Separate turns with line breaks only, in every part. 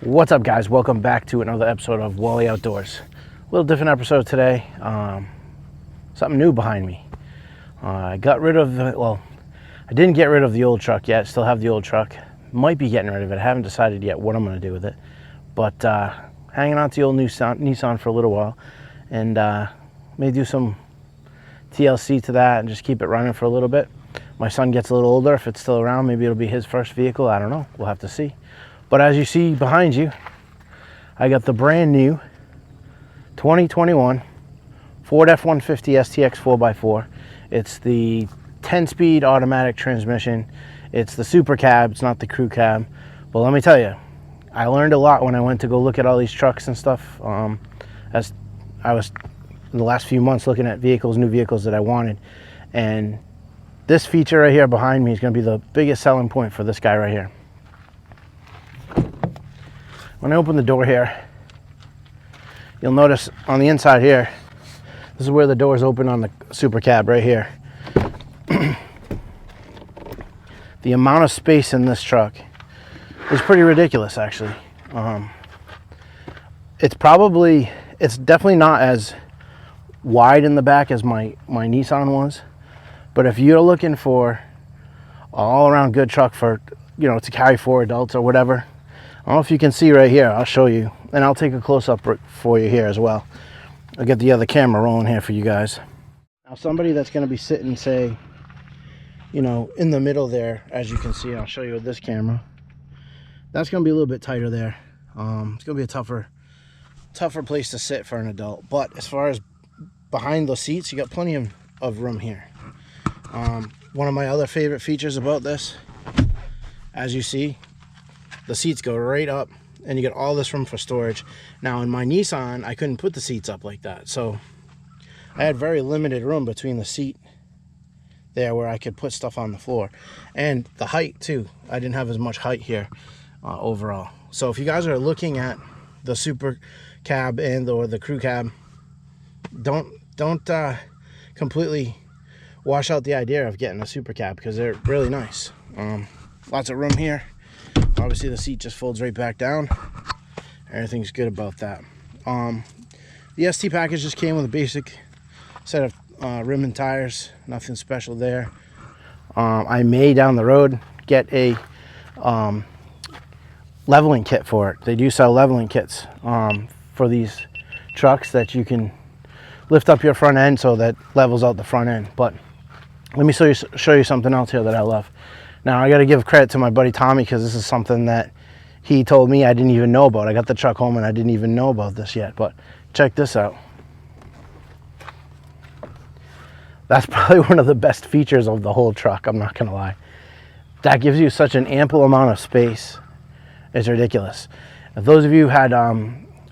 What's up, guys? Welcome back to another episode of Wally Outdoors. A little different episode today. Something new behind me. I got rid of I didn't get rid of the old truck yet. Still have the old truck. Might be getting rid of it. I haven't decided yet what I'm going to do with it. But hanging on to the old Nissan for a little while. And may do some TLC to that and just keep it running for a little bit. My son gets a little older. If it's still around, maybe it'll be his first vehicle. I don't know. We'll have to see. But as you see behind you, I got the brand new 2021 Ford F-150 Stx 4x4. It's the 10-speed automatic transmission. It's the super cab. It's not the crew cab. But let me tell you, I learned a lot when I went to go look at all these trucks and stuff. As I was in the last few months looking at new vehicles that I wanted. And this feature right here behind me is going to be the biggest selling point for this guy right here. When I open the door here, you'll notice on the inside here, this is where the doors open on the super cab right here. The amount of space in this truck is pretty ridiculous, actually. It's definitely not as wide in the back as my Nissan was, but if you're looking for all around good truck for, to carry 4 adults or whatever, I don't know if you can see right here. I'll show you, and I'll take a close-up for you here as well. I'll get the other camera rolling here for you guys. Now, somebody that's going to be sitting, say, in the middle there, as you can see, I'll show you with this camera. That's going to be a little bit tighter there. It's going to be a tougher place to sit for an adult. But as far as behind the seats, you got plenty of room here. One of my other favorite features about this, as you see, the seats go right up and you get all this room for storage. Now in my Nissan, I couldn't put the seats up like that. So I had very limited room between the seat there where I could put stuff on the floor. And the height too. I didn't have as much height here overall. So if you guys are looking at the super cab or the crew cab, don't completely wash out the idea of getting a super cab, because they're really nice. Lots of room here. Obviously the seat just folds right back down. Everything's good about that. The ST package just came with a basic set of rim and tires. Nothing special there. I may down the road get a leveling kit for it. They do sell leveling kits for these trucks that you can lift up your front end so that levels out the front end. But let me show you something else here that I love. Now, I got to give credit to my buddy Tommy, because this is something that he told me I didn't even know about. I got the truck home and I didn't even know about this yet, but check this out. That's probably one of the best features of the whole truck, I'm not going to lie. That gives you such an ample amount of space. It's ridiculous. If those of you had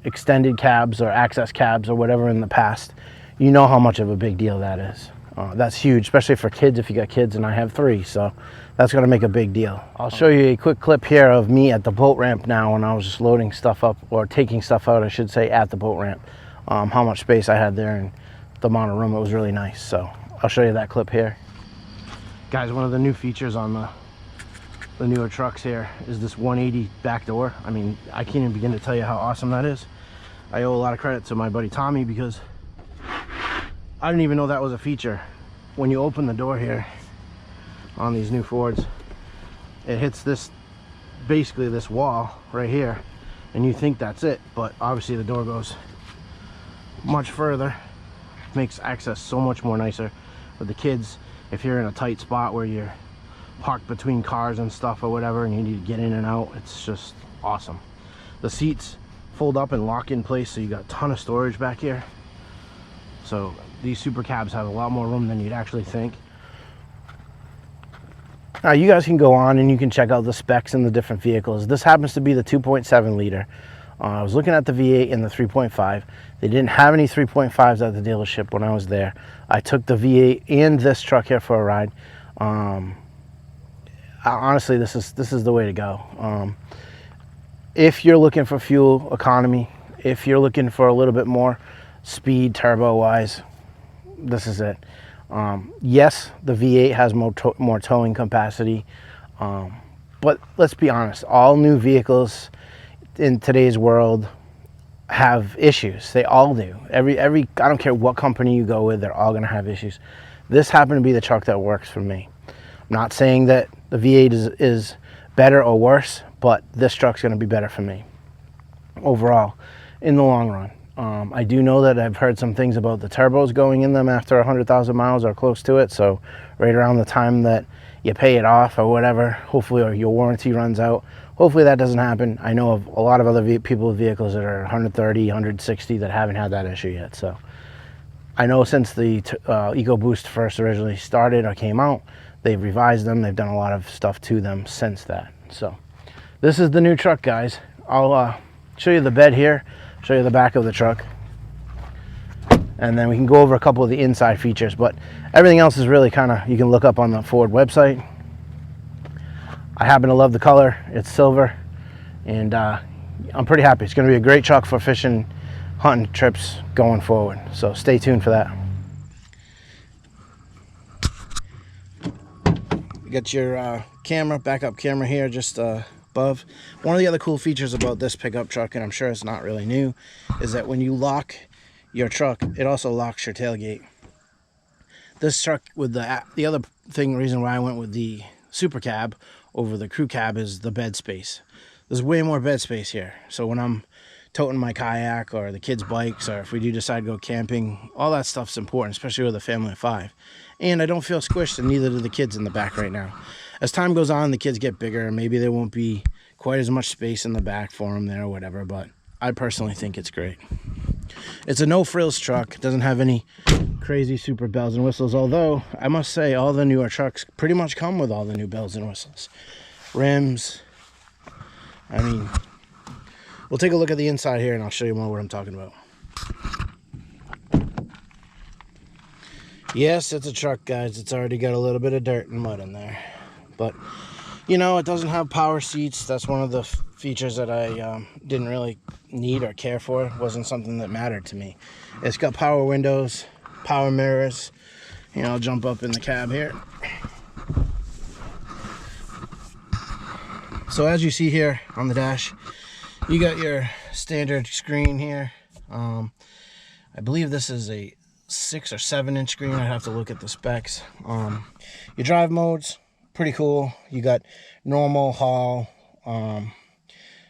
extended cabs or access cabs or whatever in the past, you know how much of a big deal that is. That's huge, especially for kids if you got kids, and I have 3, so that's going to make a big deal. I'll show you a quick clip here of me at the boat ramp now when I was just loading stuff up, or taking stuff out, I should say, at the boat ramp. How much space I had there and the amount of room. It was really nice, so I'll show you that clip here. Guys, one of the new features on the newer trucks here is this 180 back door. I mean, I can't even begin to tell you how awesome that is. I owe a lot of credit to my buddy Tommy, because I didn't even know that was a feature. When you open the door here on these new Fords, it hits basically this wall right here, and you think that's it, but obviously the door goes much further. Makes access so much more nicer for the kids. If you're in a tight spot where you're parked between cars and stuff or whatever, and you need to get in and out, it's just awesome. The seats fold up and lock in place, so you got a ton of storage back here. So these super cabs have a lot more room than you'd actually think. Now you guys can go on and you can check out the specs in the different vehicles. This happens to be the 2.7 liter. I was looking at the V8 and the 3.5. They didn't have any 3.5s at the dealership when I was there. I took the V8 and this truck here for a ride. Honestly, this is the way to go. If you're looking for fuel economy, if you're looking for a little bit more speed turbo wise, this is it. Yes, the V8 has more towing capacity, but let's be honest, all new vehicles in today's world have issues. They all do. Every I don't care what company you go with, they're all going to have issues. This happened to be the truck that works for me. I'm not saying that the V8 is better or worse, but this truck's going to be better for me overall in the long run. I do know that I've heard some things about the turbos going in them after 100,000 miles or close to it, so right around the time that you pay it off or whatever, hopefully, or your warranty runs out, hopefully that doesn't happen. I know of a lot of other people with vehicles that are 130, 160 that haven't had that issue yet. So I know since the EcoBoost first originally started or came out, they've revised them. They've done a lot of stuff to them since that. So this is the new truck, guys. I'll show you the bed here, show you the back of the truck, and then we can go over a couple of the inside features, but everything else is really kind of, you can look up on the Ford website. I happen to love the color. It's silver, and I'm pretty happy. It's going to be a great truck for fishing, hunting trips going forward, so stay tuned for that. You got your camera, backup camera here just above. One of the other cool features about this pickup truck, and I'm sure it's not really new, is that when you lock your truck, it also locks your tailgate. This truck with the other reason why I went with the Super Cab over the Crew Cab is the bed space. There's way more bed space here. So when I'm toting my kayak or the kids' bikes, or if we do decide to go camping, all that stuff's important, especially with a family of 5. And I don't feel squished, and neither do the kids in the back right now. As time goes on, the kids get bigger, and maybe there won't be quite as much space in the back for them there or whatever, but I personally think it's great. It's a no-frills truck. It doesn't have any crazy super bells and whistles, although I must say all the newer trucks pretty much come with all the new bells and whistles. Rims. I mean, we'll take a look at the inside here and I'll show you more what I'm talking about. Yes, it's a truck, guys. It's already got a little bit of dirt and mud in there, but you know, it doesn't have power seats. That's one of the features that I didn't really need or care for. It wasn't something that mattered to me. It's got power windows, power mirrors. You know, I'll jump up in the cab here. So as you see here on the dash, you got your standard screen here. I believe this is a 6 or 7 inch screen. I'd have to look at the specs. Your drive modes, pretty cool. You got normal, haul,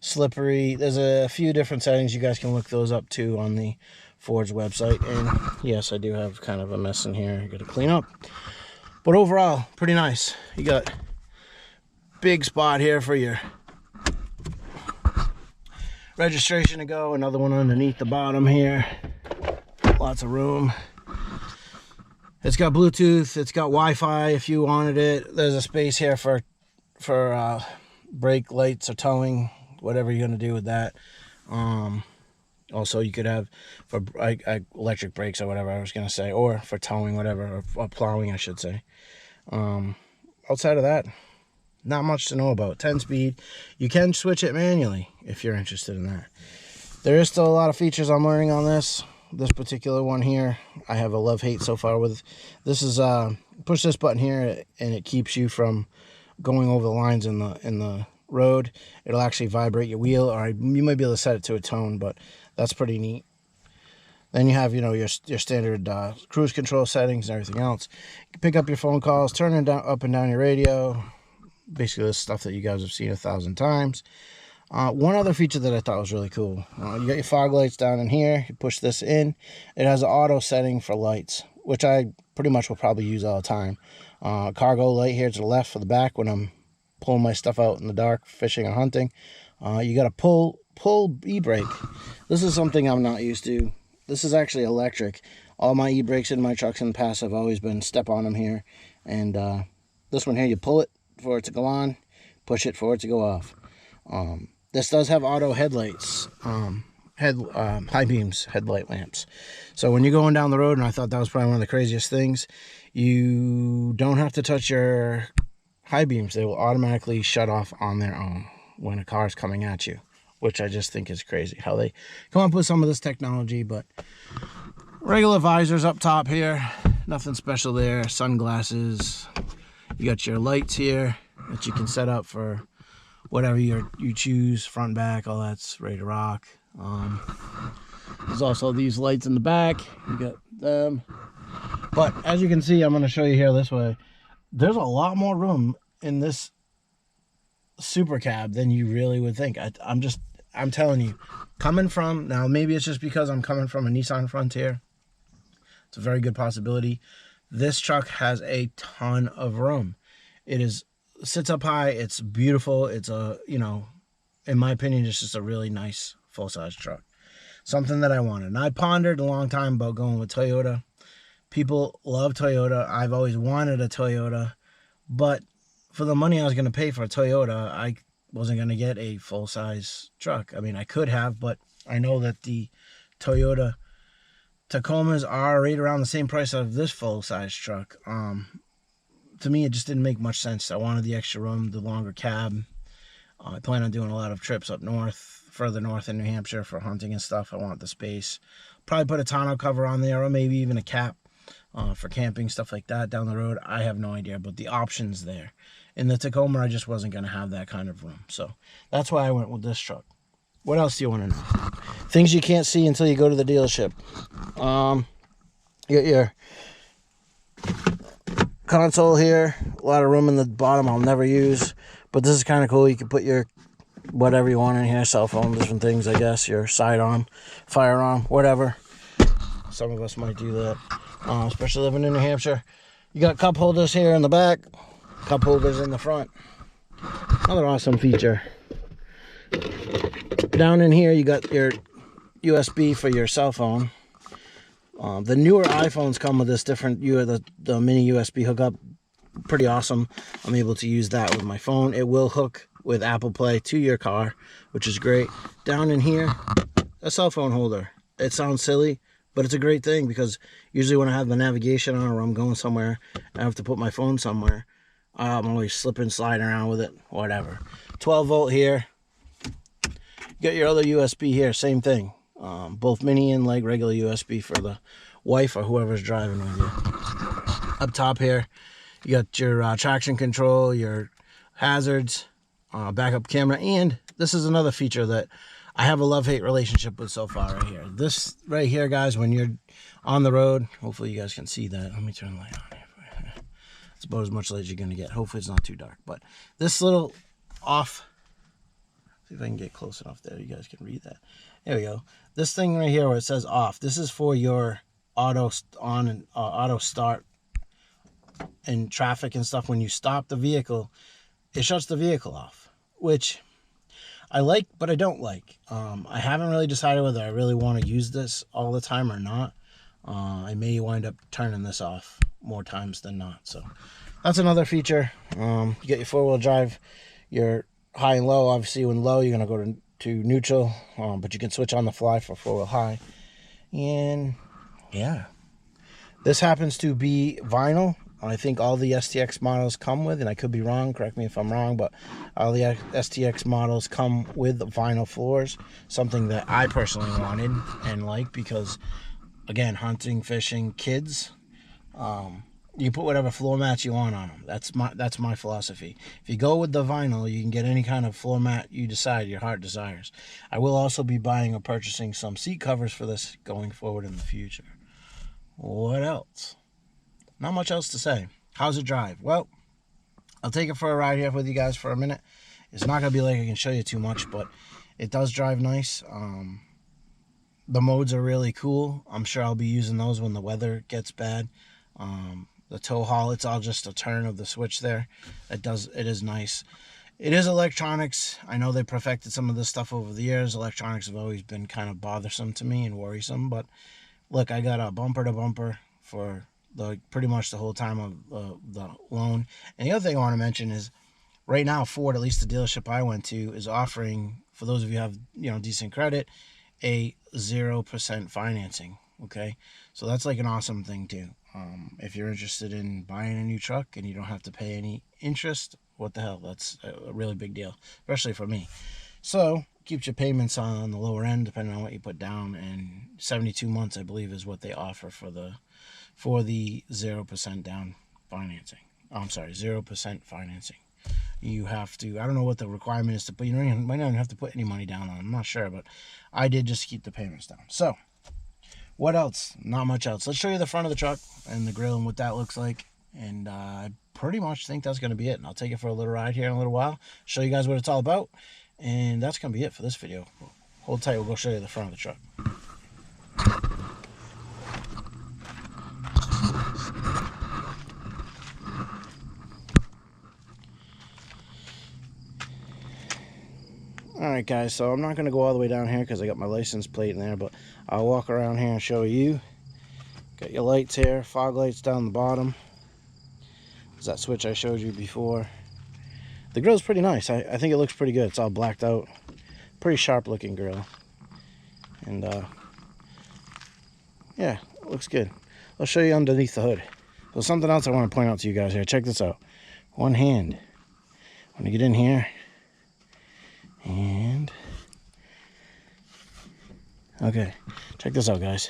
slippery. There's a few different settings. You guys can look those up too on the Ford's website. And yes, I do have kind of a mess in here I gotta clean up, but overall pretty nice. You got big spot here for your registration to go, another one underneath the bottom here, lots of room. It's got Bluetooth, it's got Wi-Fi if you wanted it. There's a space here for brake lights or towing, whatever you're gonna do with that. Also, you could have for electric brakes or whatever I was gonna say, or for towing, whatever, or plowing, I should say. Outside of that, not much to know about. 10-speed. You can switch it manually if you're interested in that. There is still a lot of features I'm learning on this. This particular one here, I have a love-hate so far with. This is push this button here and it keeps you from going over the lines in the road. It'll actually vibrate your wheel, or you might be able to set it to a tone, but that's pretty neat. Then you have, you know, your standard cruise control settings and everything else. You can pick up your phone calls, turn it down, up and down your radio. Basically the stuff that you guys have seen 1,000 times. One other feature that I thought was really cool. You got your fog lights down in here. You push this in. It has an auto setting for lights, which I pretty much will probably use all the time. Cargo light here to the left for the back when I'm pulling my stuff out in the dark, fishing or hunting. You got a pull e-brake. This is something I'm not used to. This is actually electric. All my e-brakes in my trucks in the past have always been step on them here. And this one here, you pull it for it to go on, push it for it to go off. This does have auto headlights, high beams headlight lamps. So when you're going down the road, and I thought that was probably one of the craziest things, you don't have to touch your high beams. They will automatically shut off on their own when a car is coming at you, which I just think is crazy how they come up with some of this technology. But regular visors up top here, nothing special there. Sunglasses. You got your lights here that you can set up for whatever you choose, front, back, all that's ready to rock. There's also these lights in the back. You got them. But as you can see, I'm going to show you here this way. There's a lot more room in this super cab than you really would think. I'm telling you, coming from, now maybe it's just because I'm coming from a Nissan Frontier. It's a very good possibility. This truck has a ton of room. Sits up high. It's beautiful. It's in my opinion, it's just a really nice full-size truck. Something that I wanted. And I pondered a long time about going with Toyota. People love Toyota. I've always wanted a Toyota. But for the money I was going to pay for a Toyota, I wasn't going to get a full-size truck. I mean, I could have, but I know that the Toyota Tacomas are right around the same price of this full-size truck. To me, it just didn't make much sense. I wanted the extra room, the longer cab. I plan on doing a lot of trips up north, further north in New Hampshire for hunting and stuff. I want the space. Probably put a tonneau cover on there, or maybe even a cap for camping, stuff like that down the road. I have no idea, but the option's there. In the Tacoma, I just wasn't going to have that kind of room. So that's why I went with this truck. What else do you want to know? Things you can't see until you go to the dealership. You got your console here. A lot of room in the bottom I'll never use. But this is kind of cool. You can put your whatever you want in here, cell phone, different things, I guess. Your sidearm, firearm, whatever. Some of us might do that, especially living in New Hampshire. You got cup holders here in the back, cup holders in the front. Another awesome feature. Down in here, you got your USB for your cell phone. The newer iPhones come with this different, the mini USB hookup. Pretty awesome. I'm able to use that with my phone. It will hook with Apple Play to your car, which is great. Down in here, a cell phone holder. It sounds silly, but it's a great thing because usually when I have the navigation on or I'm going somewhere, I have to put my phone somewhere. I'm always slipping, sliding around with it, whatever. 12 volt here. You got your other USB here, same thing. Both mini and like regular USB for the wife or whoever's driving with you. Up top here, you got your traction control, your hazards, backup camera, and this is another feature that I have a love-hate relationship with so far right here. This right here, guys, when you're on the road, hopefully you guys can see that. Let me turn the light on here. It's about as much light as you're going to get. Hopefully it's not too dark. But this little off, see if I can get close enough there. You guys can read that. There we go. This thing right here where it says off, this is for your auto on and auto start in traffic and stuff. When you stop the vehicle, it shuts the vehicle off, which I like, but I don't like. I haven't really decided whether I really want to use this all the time or not. I may wind up turning this off more times than not. So that's another feature. You get your four-wheel drive, your high and low. Obviously, when low, you're going to go to neutral, but you can switch on the fly for four-wheel high. And yeah, this happens to be vinyl. I think all the STX models come with, and I could be wrong, correct me if I'm wrong, but all the STX models come with vinyl floors, something that I personally wanted and like because, again, hunting, fishing, kids, you put whatever floor mats you want on them. That's my philosophy. If you go with the vinyl, you can get any kind of floor mat you decide, your heart desires. I will also be buying or purchasing some seat covers for this going forward in the future. What else? Not much else to say. How's it drive? Well, I'll take it for a ride here with you guys for a minute. It's not going to be like I can show you too much, but it does drive nice. The modes are really cool. I'm sure I'll be using those when the weather gets bad. The tow haul, it's all just a turn of the switch there. It is nice. It is electronics. I know they perfected some of this stuff over the years. Electronics have always been kind of bothersome to me and worrisome, but look, I got a bumper to bumper for pretty much the whole time of the loan. And the other thing I want to mention is right now Ford, at least the dealership I went to, is offering, for those of you who have decent credit, a 0% financing. Okay, so that's like an awesome thing too. If you're interested in buying a new truck and you don't have to pay any interest, what the hell, that's a really big deal, especially for me. So keeps your payments on the lower end depending on what you put down, and 72 months I believe is what they offer for the 0% down financing. Oh, I'm sorry, 0% financing. you have to, I don't know what the requirement is to put, you might not even have to put any money down on it. I'm not sure, but I did just keep the payments down. So, what else? Not much else. Let's show you the front of the truck and the grill and what that looks like. And I pretty much think that's going to be it. And I'll take it for a little ride here in a little while, show you guys what it's all about. And that's going to be it for this video. Hold tight, we'll go show you the front of the truck. Alright guys, so I'm not going to go all the way down here because I got my license plate in there, but I'll walk around here and show you. Got your lights here, fog lights down the bottom. There's that switch I showed you before. The grill's pretty nice. I think it looks pretty good. It's all blacked out. Pretty sharp looking grill. And yeah, it looks good. I'll show you underneath the hood. So something else I want to point out to you guys here. Check this out. One hand. When you get in here, and okay, check this out guys.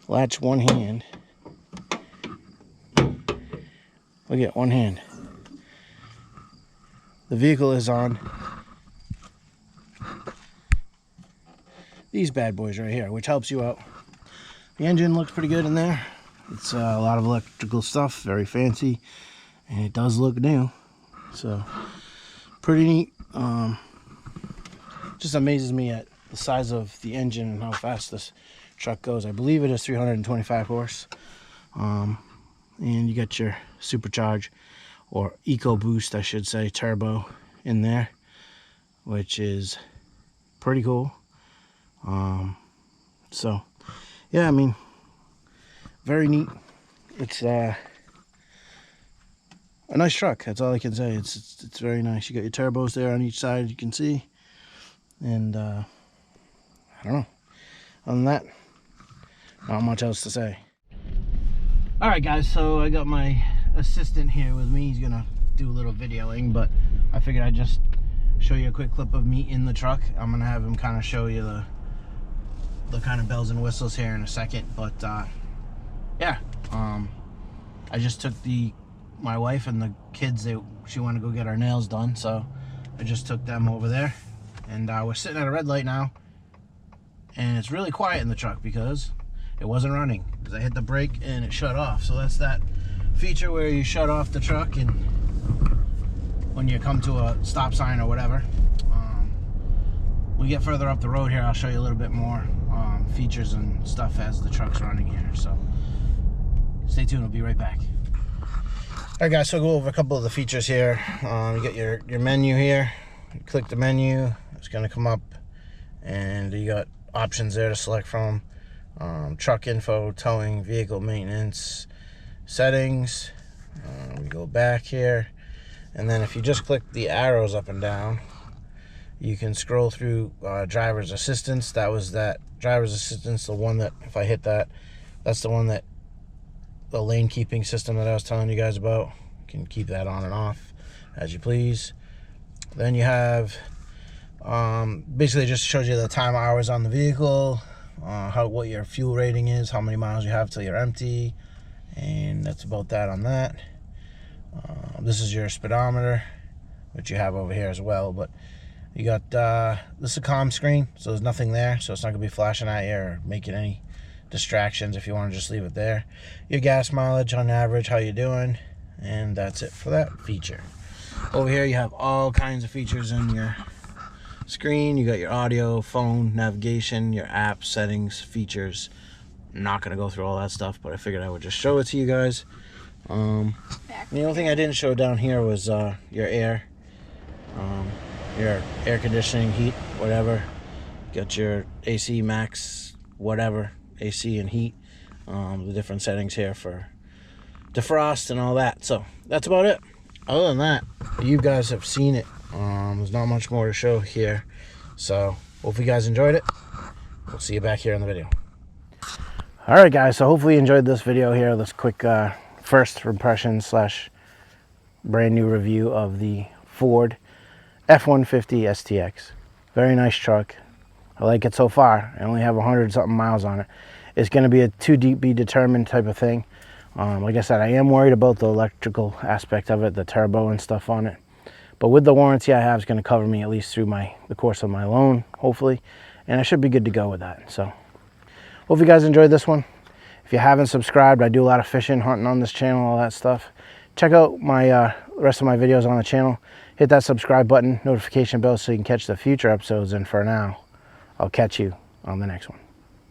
Latch one hand. Look at one hand. The vehicle is on these bad boys right here, which helps you out. The engine looks pretty good in there. It's a lot of electrical stuff, very fancy, and it does look new, so pretty neat. Just amazes me at the size of the engine and how fast this truck goes. I believe it is 325 horse. And you got your supercharge, or EcoBoost I should say, turbo in there, which is pretty cool. So yeah, I mean, very neat. It's a nice truck, that's all I can say. It's very nice. You got your turbos there on each side, you can see. And I don't know, other than that, not much else to say. Alright guys, so I got my assistant here with me. He's gonna do a little videoing, but I figured I'd just show you a quick clip of me in the truck. I'm gonna have him kind of show you the kind of bells and whistles here in a second. But yeah, I just took my wife and the kids, she wanted to go get our nails done, so I just took them over there. And we're sitting at a red light now, and it's really quiet in the truck because it wasn't running, because I hit the brake and it shut off. So that's that feature where you shut off the truck and when you come to a stop sign or whatever. When we get further up the road here, I'll show you a little bit more features and stuff as the truck's running here. So stay tuned, we'll be right back. Alright guys, so go over a couple of the features here. You got your menu here. You click the menu, it's going to come up, and you got options there to select from. Truck info, towing, vehicle maintenance, settings. We go back here, and then if you just click the arrows up and down, you can scroll through driver's assistance. That driver's assistance, the one that if I hit that, that's the one that the lane keeping system that I was telling you guys about. You can keep that on and off as you please. Then you have basically just shows you the time hours on the vehicle, what your fuel rating is, how many miles you have till you're empty, and that's about that on that. This is your speedometer, which you have over here as well, but you got this is a comm screen, so there's nothing there, so it's not gonna be flashing at you or making any distractions if you want to just leave it there. Your gas mileage on average, how you doing, and that's it for that feature. Over here you have all kinds of features in your screen. You got your audio, phone, navigation, your app, settings, features. I'm not going to go through all that stuff, but I figured I would just show it to you guys. The only thing I didn't show down here was your air conditioning, heat, whatever. Got your AC, max, whatever, AC and heat. The different settings here for defrost and all that. So that's about it. Other than that, you guys have seen it. There's not much more to show here. So hopefully you guys enjoyed it. We'll see you back here in the video. Alright guys, so hopefully you enjoyed this video here, this quick first impression / brand new review of the Ford F-150 Stx. Very nice truck. I like it so far. I only have 100 something miles on it. It's going to be a to be determined type of thing. Like I said, I am worried about the electrical aspect of it, the turbo and stuff on it. But with the warranty I have, it's going to cover me at least through the course of my loan, hopefully. And I should be good to go with that. So, hope you guys enjoyed this one. If you haven't subscribed, I do a lot of fishing, hunting on this channel, all that stuff. Check out my rest of my videos on the channel. Hit that subscribe button, notification bell, so you can catch the future episodes. And for now, I'll catch you on the next one.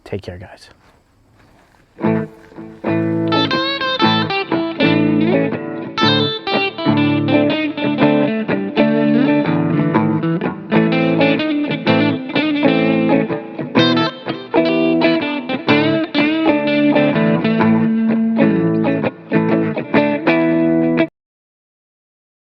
Take care, guys.